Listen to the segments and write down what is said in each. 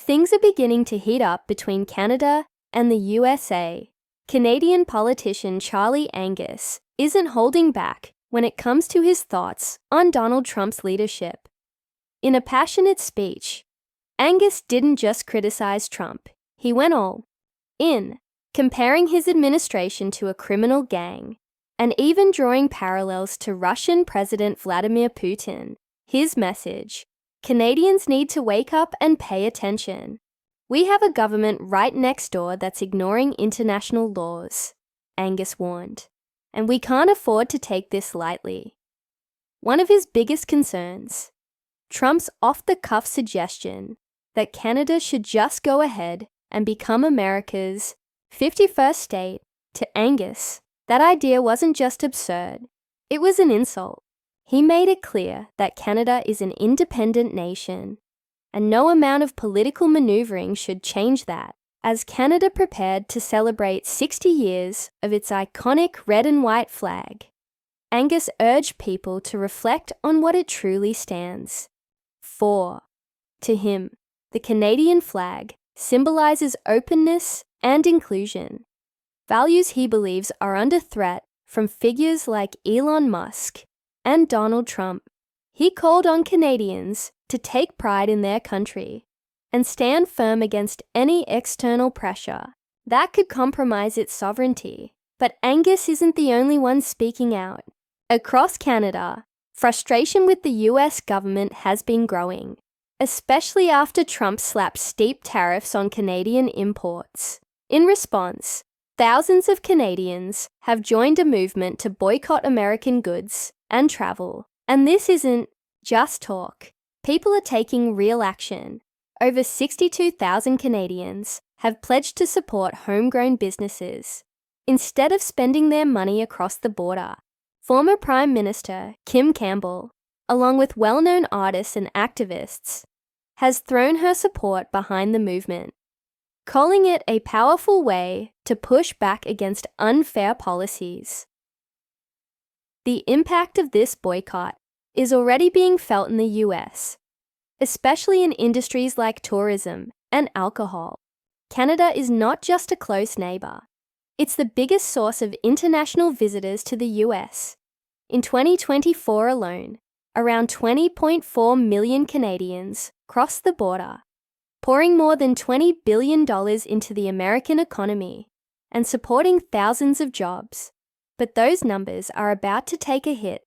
Things are beginning to heat up between Canada and the USA. Canadian politician Charlie Angus isn't holding back when it comes to his thoughts on Donald Trump's leadership. In a passionate speech, Angus didn't just criticize Trump, he went all in, comparing his administration to a criminal gang, and even drawing parallels to Russian President Vladimir Putin. His message: Canadians need to wake up and pay attention. We have a government right next door that's ignoring international laws, Angus warned, and we can't afford to take this lightly. One of his biggest concerns: Trump's off-the-cuff suggestion that Canada should just go ahead and become America's 51st state. To Angus, that idea wasn't just absurd, it was an insult. He made it clear that Canada is an independent nation, and no amount of political maneuvering should change that. As Canada prepared to celebrate 60 years of its iconic red and white flag, Angus urged people to reflect on what it truly stands for. To him, the Canadian flag symbolizes openness and inclusion, values he believes are under threat from figures like Elon Musk and Donald Trump. He called on Canadians to take pride in their country and stand firm against any external pressure that could compromise its sovereignty. But Angus isn't the only one speaking out. Across Canada, frustration with the US government has been growing, especially after Trump slapped steep tariffs on Canadian imports. In response, thousands of Canadians have joined a movement to boycott American goods and travel. And this isn't just talk. People are taking real action. Over 62,000 Canadians have pledged to support homegrown businesses instead of spending their money across the border. Former Prime Minister Kim Campbell, along with well-known artists and activists, has thrown her support behind the movement, calling it a powerful way to push back against unfair policies. The impact of this boycott is already being felt in the US, especially in industries like tourism and alcohol. Canada is not just a close neighbor. It's the biggest source of international visitors to the US. In 2024 alone, around 20.4 million Canadians crossed the border, pouring more than $20 billion into the American economy and supporting thousands of jobs. But those numbers are about to take a hit.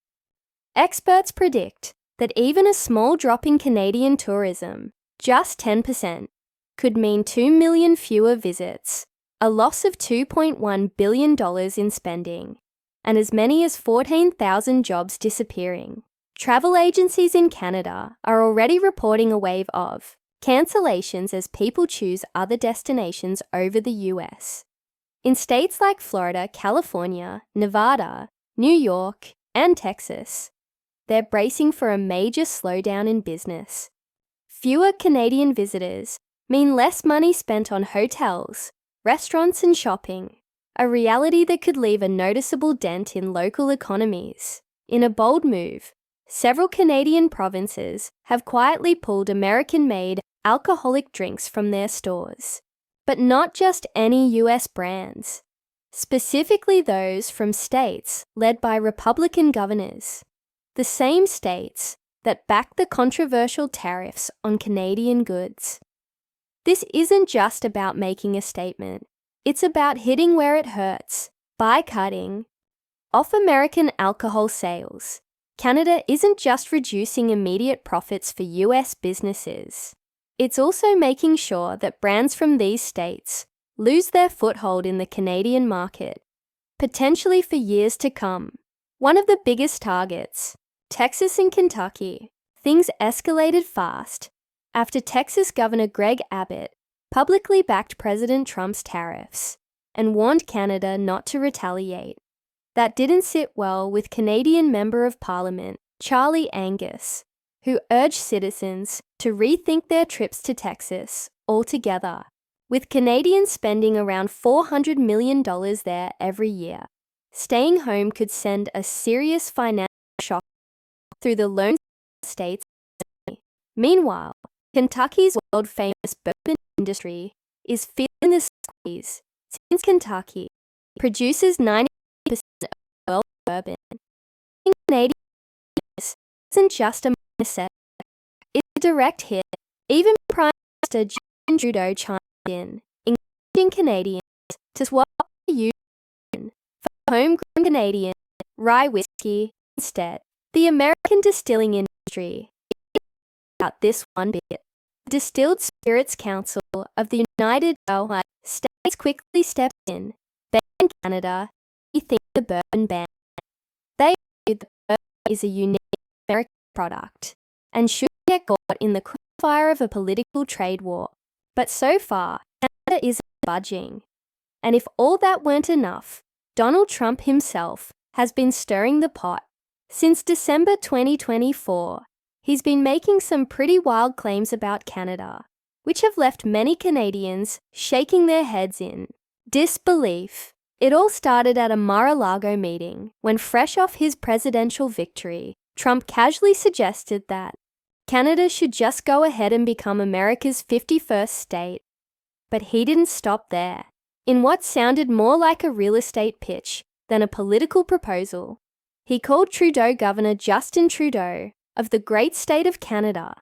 Experts predict that even a small drop in Canadian tourism, just 10%, could mean 2 million fewer visits, a loss of $2.1 billion in spending, and as many as 14,000 jobs disappearing. Travel agencies in Canada are already reporting a wave of cancellations as people choose other destinations over the US. In states like Florida, California, Nevada, New York, and Texas, they're bracing for a major slowdown in business. Fewer Canadian visitors mean less money spent on hotels, restaurants, and shopping, a reality that could leave a noticeable dent in local economies. In a bold move, several Canadian provinces have quietly pulled American-made alcoholic drinks from their stores. But not just any US brands, specifically those from states led by Republican governors, the same states that backed the controversial tariffs on Canadian goods. This isn't just about making a statement, it's about hitting where it hurts by cutting off American alcohol sales. Canada isn't just reducing immediate profits for US businesses. It's also making sure that brands from these states lose their foothold in the Canadian market, potentially for years to come. One of the biggest targets, Texas and Kentucky. Things escalated fast after Texas Governor Greg Abbott publicly backed President Trump's tariffs and warned Canada not to retaliate. That didn't sit well with Canadian Member of Parliament Charlie Angus, who urged citizens to rethink their trips to Texas altogether, with Canadians spending around $400 million there every year. Staying home could send a serious financial shock through the lone state's economy. Meanwhile, Kentucky's world-famous bourbon industry is feeling the squeeze since Kentucky produces 90% of world bourbon. Canadian isn't just a mindset, it's a direct hit. Even Prime Minister Justin Trudeau chimed in, encouraging Canadians to swap the Union for homegrown Canadian rye whiskey instead. The American distilling industry is about this one bit. The Distilled Spirits Council of the United States quickly stepped in, banning Canada rethink the bourbon ban. They argued that bourbon is a unique American product and should get caught in the crossfire of a political trade war. But so far, Canada isn't budging. And if all that weren't enough, Donald Trump himself has been stirring the pot. Since December 2024, he's been making some pretty wild claims about Canada, which have left many Canadians shaking their heads in disbelief. It all started at a Mar-a-Lago meeting when, fresh off his presidential victory, Trump casually suggested that Canada should just go ahead and become America's 51st state. But he didn't stop there. In what sounded more like a real estate pitch than a political proposal, he called Trudeau Governor Justin Trudeau of the great state of Canada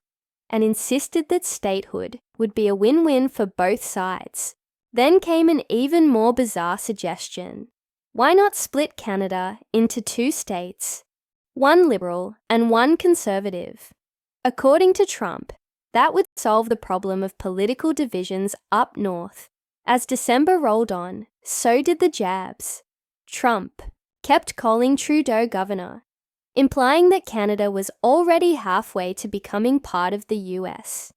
and insisted that statehood would be a win-win for both sides. Then came an even more bizarre suggestion. Why not split Canada into two states, one liberal and one conservative? According to Trump, that would solve the problem of political divisions up north. As December rolled on, so did the jabs. Trump kept calling Trudeau governor, implying that Canada was already halfway to becoming part of the US.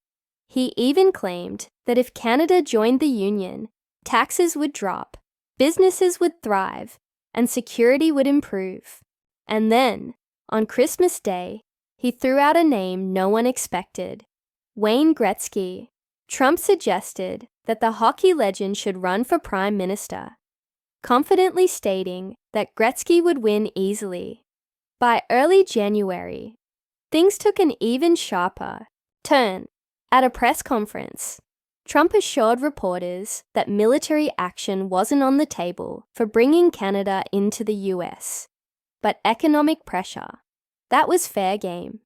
He even claimed that if Canada joined the Union, taxes would drop, businesses would thrive, and security would improve. And then, on Christmas Day, he threw out a name no one expected: Wayne Gretzky. Trump suggested that the hockey legend should run for Prime Minister, confidently stating that Gretzky would win easily. By early January, things took an even sharper turn. At a press conference, Trump assured reporters that military action wasn't on the table for bringing Canada into the US, but economic pressure. That was fair game.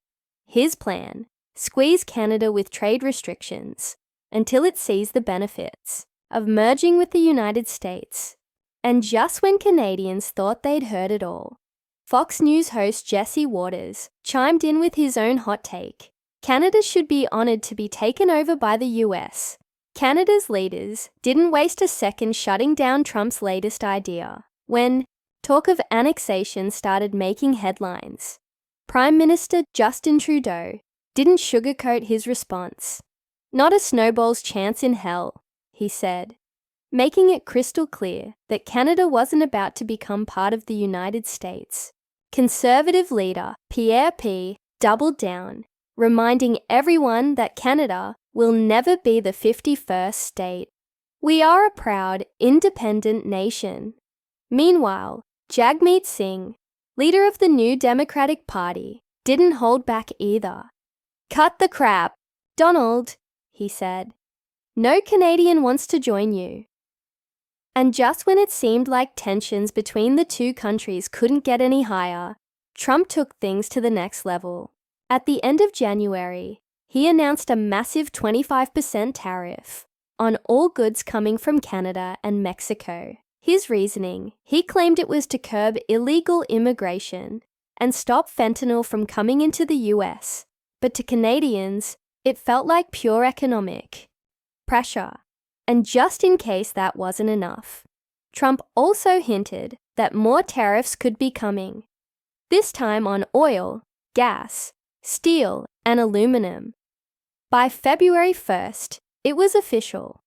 His plan: squeeze Canada with trade restrictions until it sees the benefits of merging with the United States. And just when Canadians thought they'd heard it all, Fox News host Jesse Waters chimed in with his own hot take. Canada should be honoured to be taken over by the US. Canada's leaders didn't waste a second shutting down Trump's latest idea when talk of annexation started making headlines. Prime Minister Justin Trudeau didn't sugarcoat his response. Not a snowball's chance in hell, he said, making it crystal clear that Canada wasn't about to become part of the United States. Conservative leader Pierre P. doubled down, reminding everyone that Canada will never be the 51st state. We are a proud, independent nation. Meanwhile, Jagmeet Singh, leader of the New Democratic Party, didn't hold back either. "Cut the crap, Donald," he said. "No Canadian wants to join you." And just when it seemed like tensions between the two countries couldn't get any higher, Trump took things to the next level. At the end of January, he announced a massive 25% tariff on all goods coming from Canada and Mexico. His reasoning: he claimed it was to curb illegal immigration and stop fentanyl from coming into the US. But to Canadians, it felt like pure economic pressure. And just in case that wasn't enough, Trump also hinted that more tariffs could be coming, this time on oil, gas, steel, and aluminum. By February 1st, it was official.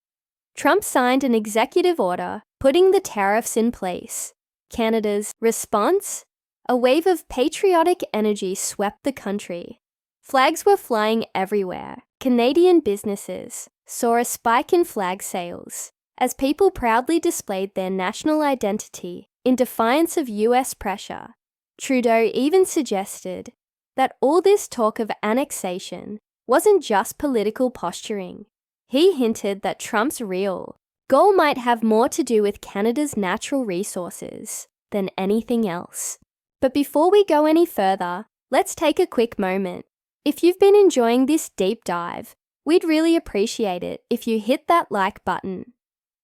Trump signed an executive order putting the tariffs in place. Canada's response? A wave of patriotic energy swept the country. Flags were flying everywhere. Canadian businesses saw a spike in flag sales as people proudly displayed their national identity in defiance of US pressure. Trudeau even suggested that all this talk of annexation wasn't just political posturing. He hinted that Trump's real goal might have more to do with Canada's natural resources than anything else. But before we go any further, let's take a quick moment. If you've been enjoying this deep dive, we'd really appreciate it if you hit that like button.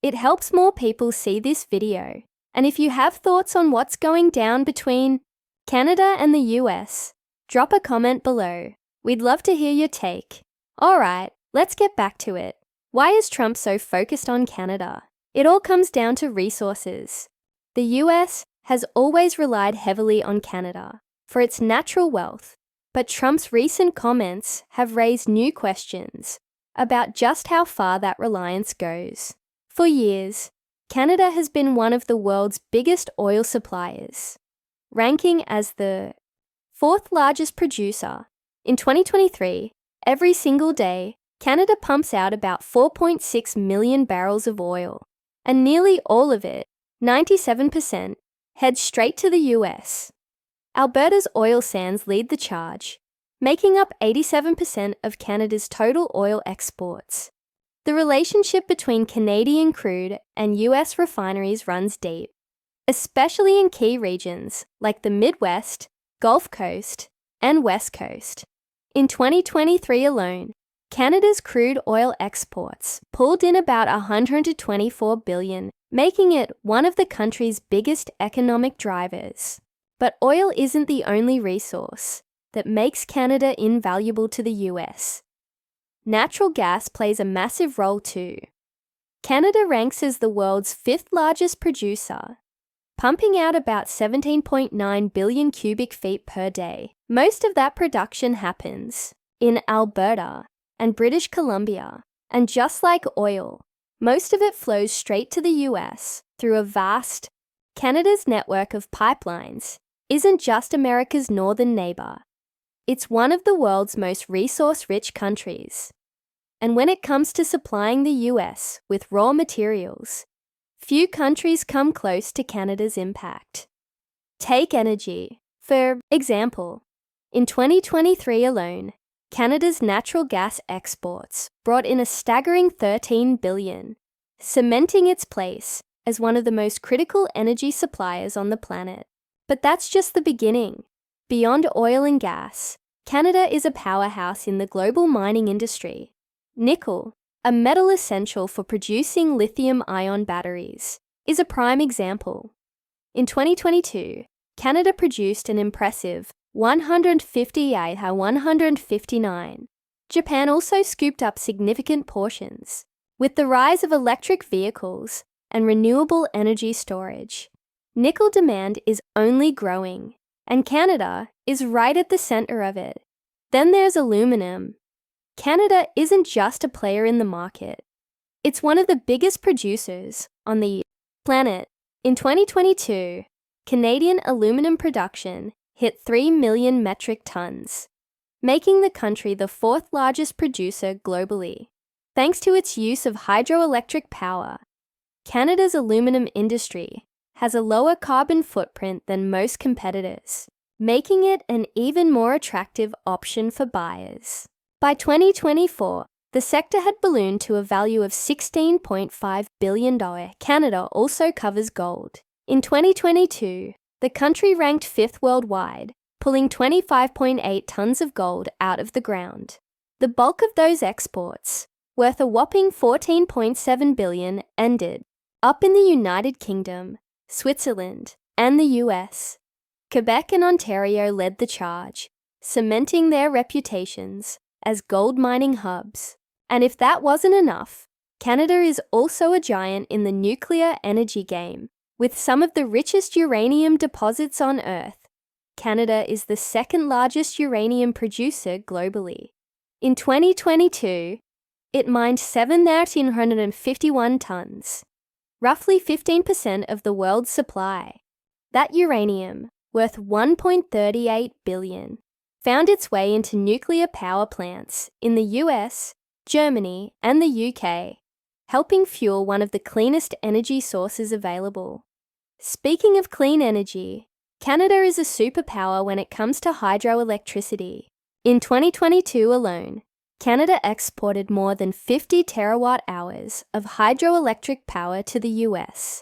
It helps more people see this video. And if you have thoughts on what's going down between Canada and the US, drop a comment below. We'd love to hear your take. Alright, let's get back to it. Why is Trump so focused on Canada? It all comes down to resources. The US has always relied heavily on Canada for its natural wealth, but Trump's recent comments have raised new questions about just how far that reliance goes. For years, Canada has been one of the world's biggest oil suppliers, ranking as the fourth largest producer. In 2023, every single day, Canada pumps out about 4.6 million barrels of oil, and nearly all of it, 97%, heads straight to the US. Alberta's oil sands lead the charge, making up 87% of Canada's total oil exports. The relationship between Canadian crude and US refineries runs deep, especially in key regions like the Midwest, Gulf Coast, and West Coast. In 2023 alone, Canada's crude oil exports pulled in about $124 billion, making it one of the country's biggest economic drivers. But oil isn't the only resource that makes Canada invaluable to the US. Natural gas plays a massive role too. Canada ranks as the world's fifth largest producer, pumping out about 17.9 billion cubic feet per day. Most of that production happens in Alberta and British Columbia, and just like oil, most of it flows straight to the US through a vast. Canada's network of pipelines isn't just America's northern neighbor. It's one of the world's most resource-rich countries. And when it comes to supplying the US with raw materials, few countries come close to Canada's impact. Take energy, for example. In 2023 alone, Canada's natural gas exports brought in a staggering $13 billion, cementing its place as one of the most critical energy suppliers on the planet. But that's just the beginning. Beyond oil and gas, Canada is a powerhouse in the global mining industry. Nickel, a metal essential for producing lithium-ion batteries, is a prime example. In 2022, Canada produced an impressive 159. Japan also scooped up significant portions. With the rise of electric vehicles and renewable energy storage, nickel demand is only growing, and Canada is right at the center of it. Then there's aluminum. Canada isn't just a player in the market. It's one of the biggest producers on the planet. In 2022, Canadian aluminum production hit 3 million metric tons, making the country the fourth largest producer globally. Thanks to its use of hydroelectric power, Canada's aluminum industry has a lower carbon footprint than most competitors, making it an even more attractive option for buyers. By 2024, the sector had ballooned to a value of $16.5 billion. Canada also covers gold. In 2022, the country ranked fifth worldwide, pulling 25.8 tons of gold out of the ground. The bulk of those exports, worth a whopping $14.7 billion, ended up in the United Kingdom, Switzerland, and the US. Quebec and Ontario led the charge, cementing their reputations as gold mining hubs. And if that wasn't enough, Canada is also a giant in the nuclear energy game. With some of the richest uranium deposits on Earth, Canada is the second largest uranium producer globally. In 2022, it mined 7,951 tons, roughly 15% of the world's supply. That uranium, worth $1.38 billion, found its way into nuclear power plants in the US, Germany, and the UK, helping fuel one of the cleanest energy sources available. Speaking of clean energy, Canada is a superpower when it comes to hydroelectricity. In 2022 alone, Canada exported more than 50 terawatt-hours of hydroelectric power to the US,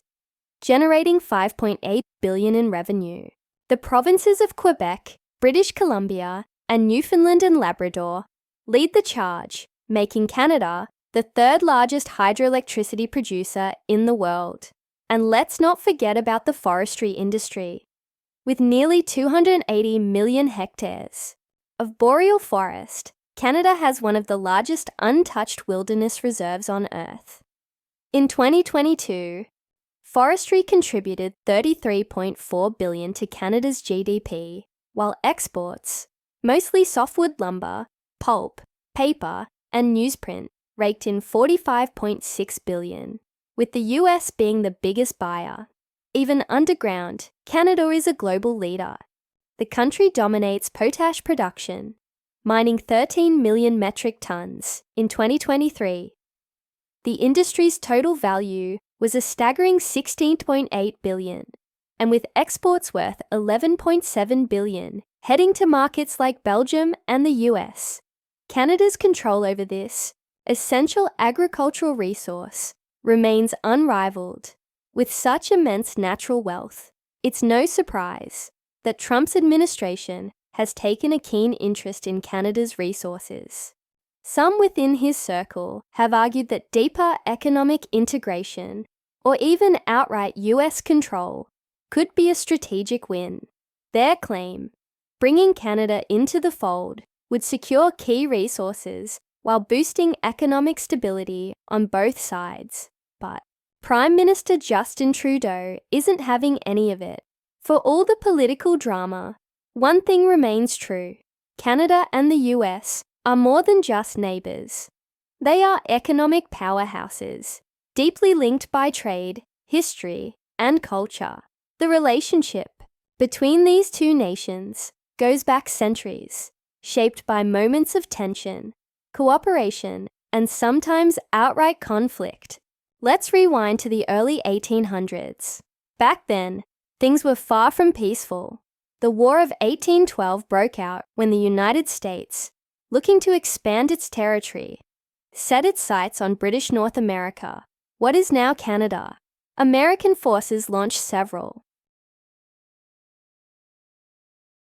generating $5.8 billion in revenue. The provinces of Quebec, British Columbia, and Newfoundland and Labrador lead the charge, making Canada the third largest hydroelectricity producer in the world. And let's not forget about the forestry industry. With nearly 280 million hectares of boreal forest, Canada has one of the largest untouched wilderness reserves on Earth. In 2022, forestry contributed $33.4 billion to Canada's GDP, while exports, mostly softwood lumber, pulp, paper, and newsprint, raked in $45.6 billion, with the US being the biggest buyer. Even underground, Canada is a global leader. The country dominates potash production, mining 13 million metric tons in 2023. The industry's total value was a staggering $16.8 billion, and with exports worth $11.7 billion heading to markets like Belgium and the US, Canada's control over this essential agricultural resource remains unrivaled. With such immense natural wealth, it's no surprise that Trump's administration has taken a keen interest in Canada's resources. Some within his circle have argued that deeper economic integration, or even outright US control, could be a strategic win. Their claim, bringing Canada into the fold, would secure key resources while boosting economic stability on both sides. But Prime Minister Justin Trudeau isn't having any of it. For all the political drama, one thing remains true: Canada and the US are more than just neighbours. They are economic powerhouses, deeply linked by trade, history, and culture. The relationship between these two nations goes back centuries, shaped by moments of tension, cooperation, and sometimes outright conflict. Let's rewind to the early 1800s. Back then, things were far from peaceful. The War of 1812 broke out when the United States, looking to expand its territory, set its sights on British North America, what is now Canada. American forces launched several